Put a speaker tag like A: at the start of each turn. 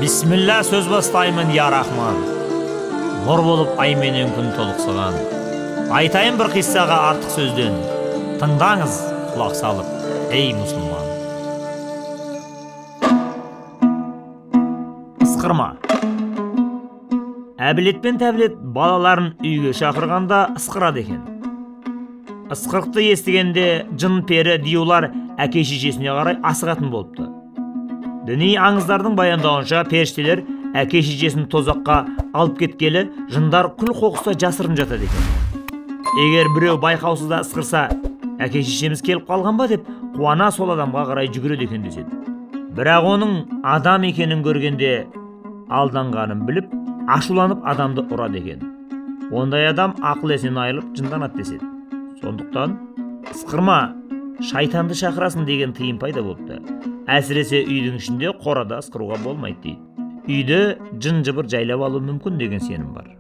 A: Бисмилла сөз бастаймын, я рахман. Нұр болып ай менен күн толықсыған. Айтайын бір қиссаға артық сөзден. Тыңдаңыз, құлақ салып, ей мұсылман. Ысқырма. Әбілет пен тәбілет балаларын үйге шақырғанда ысқырады екен. Ысқырықты естігенде жын пері диюлар әке шешесіне қарай асығатын болыпты. Діни аңыздардың баяндауынша періштелер әке шешесін тозаққа алып кеткелі жындар күл қоқыста жасырын жатады екен. Егер біреу байқаусызда ысқырса, әке шешеміз келіп қалған ба деп қуана сол адамға қарай жүгіреді екен деседі. Бірақ оның адам екенін көргенде алданғанын біліп, ашуланып адамды ұрады екен. Ондай адам ақыл есінен айырылып жынданады деседі. Сондықтан ысқырма, шайтанды шақырасың деген тыйым пайда болыпты. Әсіресе үйдің ішінде қорада ысқыруға болмайды дейді. Үйді жын жыбыр жайлап алу мүмкін деген сенім бар.